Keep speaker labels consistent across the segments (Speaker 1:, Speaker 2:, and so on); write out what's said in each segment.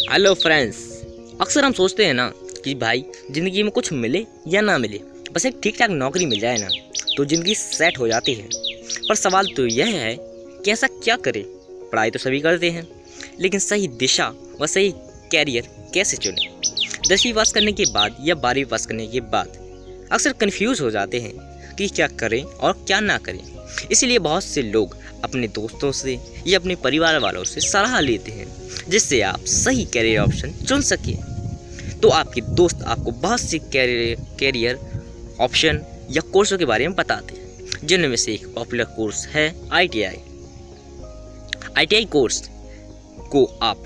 Speaker 1: Hello friends. अक्सर हम सोचते हैं ना कि भाई ज़िंदगी में कुछ मिले या ना मिले, बस एक ठीक ठाक नौकरी मिल जाए ना तो ज़िंदगी सेट हो जाती है। पर सवाल तो यह है कि ऐसा क्या करें। पढ़ाई तो सभी करते हैं, लेकिन सही दिशा व सही कैरियर कैसे चुनें। 10वीं पास करने के बाद या 12वीं पास करने के बाद अक्सर कन्फ्यूज़ हो जाते हैं कि क्या करें और क्या ना करें। इसीलिए बहुत से लोग अपने दोस्तों से या अपने परिवार वालों से सलाह लेते हैं, जिससे आप सही कैरियर ऑप्शन चुन सकें। तो आपके दोस्त आपको बहुत से कैरियर ऑप्शन या कोर्सों के बारे में बताते हैं, जिनमें से एक पॉपुलर कोर्स है ITI। ITI कोर्स को आप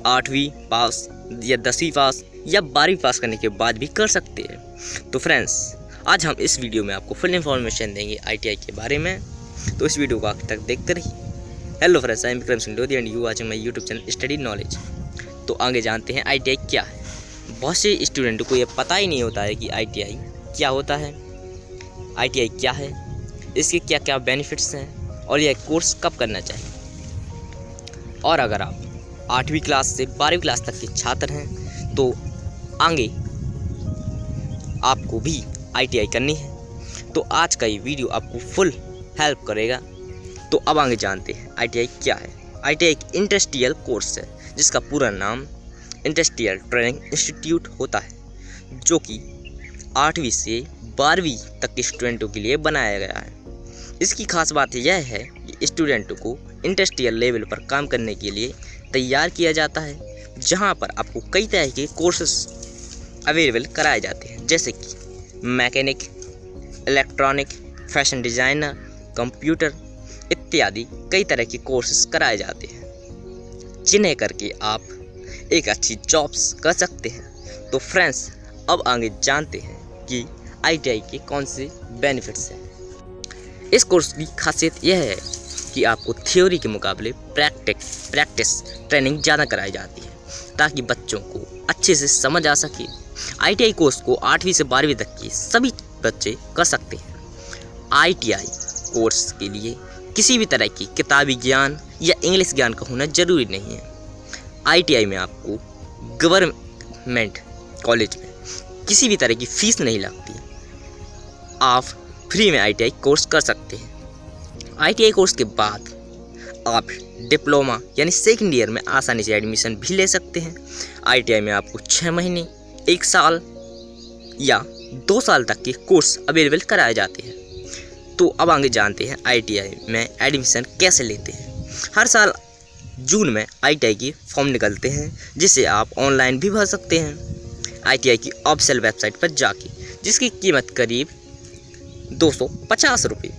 Speaker 1: 8वीं पास या 10वीं पास या 12वीं पास करने के बाद भी कर सकते हैं। तो फ्रेंड्स, आज हम इस वीडियो में आपको फुल इन्फॉर्मेशन देंगे ITI के बारे में, तो इस वीडियो को आखिर तक देखते रहिए। Hello friends, I am Vikram Singh and you watching my YouTube channel study knowledge. तो आगे जानते हैं ITI क्या है। बहुत से स्टूडेंट को ये पता ही नहीं होता है कि ITI क्या होता है, ITI क्या है, इसके क्या क्या बेनिफिट्स हैं और यह कोर्स कब करना चाहिए। और अगर आप 8वीं क्लास से 12वीं क्लास तक के छात्र हैं तो आगे आपको भी ITI करनी है, तो आज का ये वीडियो आपको फुल हेल्प करेगा। तो अब आगे जानते हैं ITI क्या है। ITI एक इंडस्ट्रियल कोर्स है जिसका पूरा नाम इंडस्ट्रियल ट्रेनिंग इंस्टीट्यूट होता है, जो कि 8वीं से 12वीं तक के स्टूडेंटों के लिए बनाया गया है। इसकी खास बात यह है कि स्टूडेंटों को इंडस्ट्रियल लेवल पर काम करने के लिए तैयार किया जाता है, जहां पर आपको कई तरह के कोर्सेस अवेलेबल कराए जाते हैं, जैसे कि mechanic, electronic, fashion designer, computer इत्यादि कई तरह के कोर्सेज कराए जाते हैं, जिन्हें करके आप एक अच्छी जॉब्स कर सकते हैं। तो फ्रेंड्स, अब आगे जानते हैं कि ITI के कौन से बेनिफिट्स हैं। इस कोर्स की खासियत यह है कि आपको थ्योरी के मुकाबले प्रैक्टिस ट्रेनिंग ज़्यादा कराई जाती है, ताकि बच्चों को अच्छे से समझ आ सके। ITI कोर्स को 8वीं से 12वीं तक के सभी बच्चे कर सकते हैं। ITI कोर्स के लिए किसी भी तरह की किताबी ज्ञान या इंग्लिश ज्ञान का होना जरूरी नहीं है। ITI में आपको गवर्नमेंट कॉलेज में किसी भी तरह की फीस नहीं लगती, आप फ्री में ITI कोर्स कर सकते हैं। ITI कोर्स के बाद आप डिप्लोमा यानी सेकेंड ईयर में आसानी से एडमिशन भी ले सकते हैं। ITI में आपको 6 महीने, 1 साल या 2 साल तक के कोर्स अवेलेबल कराए जाते हैं। तो अब आगे जानते हैं ITI में एडमिशन कैसे लेते हैं। हर साल जून में ITI की फॉर्म निकलते हैं, जिसे आप ऑनलाइन भी भर सकते हैं ITI की ऑफिशियल वेबसाइट पर जाके, जिसकी कीमत करीब 250 रुपये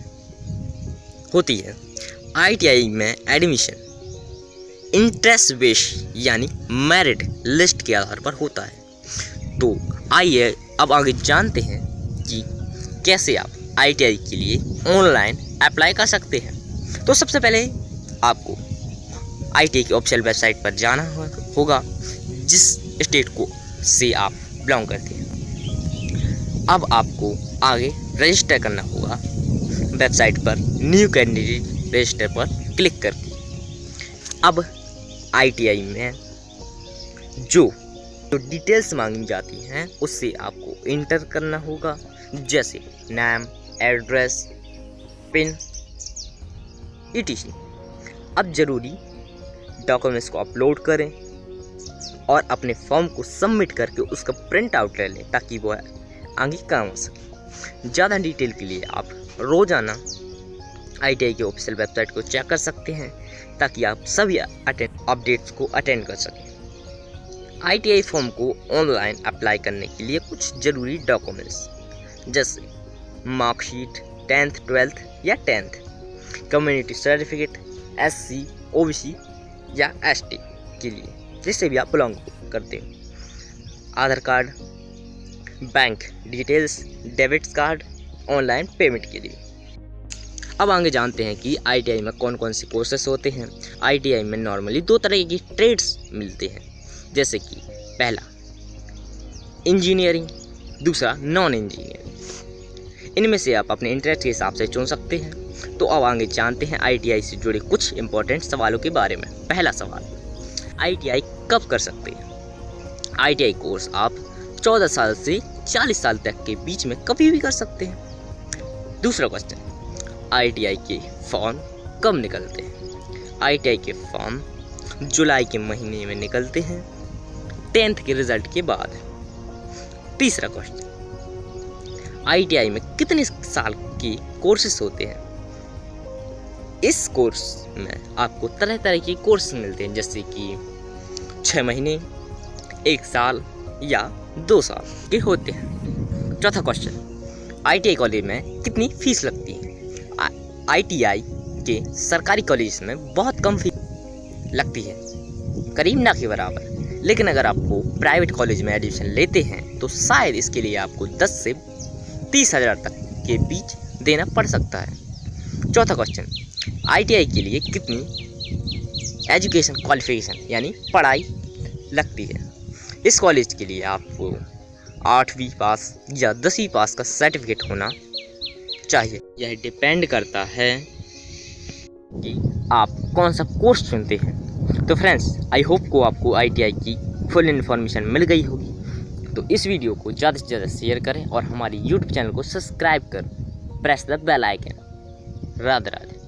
Speaker 1: होती है। ITI में एडमिशन इंटरेस्ट बेस्ड यानी मेरिट लिस्ट के आधार पर होता है। तो आइए अब आगे जानते हैं कि कैसे आप ITI के लिए ऑनलाइन अप्लाई कर सकते हैं। तो सबसे पहले आपको ITI की ऑफिशियल वेबसाइट पर जाना होगा, जिस स्टेट को से आप बिलोंग करते हैं। अब आपको आगे रजिस्टर करना होगा वेबसाइट पर, न्यू कैंडिडेट रजिस्टर पर क्लिक करके। अब ITI में जो डिटेल्स मांगी जाती हैं उससे आपको इंटर करना होगा, जैसे नाम, एड्रेस, पिन etc। अब ज़रूरी डॉक्यूमेंट्स को अपलोड करें और अपने फॉर्म को सबमिट करके उसका प्रिंट आउट ले लें, ताकि वो आगे काम हो सके। ज़्यादा डिटेल के लिए आप रोज़ाना ITI की ऑफिशियल वेबसाइट को चेक कर सकते हैं, ताकि आप सभी अपडेट्स को अटेंड कर सकें। ITI फॉर्म को ऑनलाइन अप्लाई करने के लिए कुछ ज़रूरी डॉक्यूमेंट्स, जैसे मार्कशीट 10th 12th या 10th, community certificate SC OBC या ST के लिए, जिससे भी आप बिलोंग करते हो, Aadhaar card, bank details, debit card, online payment के लिए। अब आगे जानते हैं कि ITI में कौन कौन से कोर्सेस होते हैं। ITI में नॉर्मली 2 तरह की ट्रेड्स मिलते हैं, जैसे कि पहला इंजीनियरिंग, दूसरा नॉन इंजीनियरिंग। इनमें से आप अपने इंटरेस्ट के हिसाब से चुन सकते हैं। तो अब आगे जानते हैं ITI से जुड़े कुछ इंपॉर्टेंट सवालों के बारे में। पहला सवाल, ITI कब कर सकते हैं। ITI कोर्स आप 14 साल से 40 साल तक के बीच में कभी भी कर सकते हैं। दूसरा क्वेश्चन, ITI के फॉर्म कब निकलते हैं? ITI के फॉर्म जुलाई के महीने में निकलते हैं 10th के रिजल्ट के बाद। तीसरा क्वेश्चन, ITI में कितने साल की कोर्सेस होते हैं? इस कोर्स में आपको तरह तरह के कोर्स मिलते हैं, जैसे कि 6 महीने, 1 साल या 2 साल के होते हैं। चौथा क्वेश्चन, ITI कॉलेज में कितनी फीस लगती है? ITI के सरकारी कॉलेज में बहुत कम फीस लगती है, करीब ना के बराबर। लेकिन अगर आपको प्राइवेट कॉलेज में एडमिशन लेते हैं तो शायद इसके लिए आपको 10 से 30 हज़ार तक के बीच देना पड़ सकता है। चौथा क्वेश्चन, ITI के लिए कितनी एजुकेशन क्वालिफिकेशन यानी पढ़ाई लगती है? इस कॉलेज के लिए आपको 8वीं पास या 10वीं पास का सर्टिफिकेट होना चाहिए। यह डिपेंड करता है कि आप कौन सा कोर्स चुनते हैं। तो फ्रेंड्स, आई होप को आपको ITI की फुल इन्फॉर्मेशन मिल गई होगी। तो इस वीडियो को ज़्यादा से ज़्यादा शेयर करें और हमारी YouTube चैनल को सब्सक्राइब कर press the bell icon. Radhe Radhe.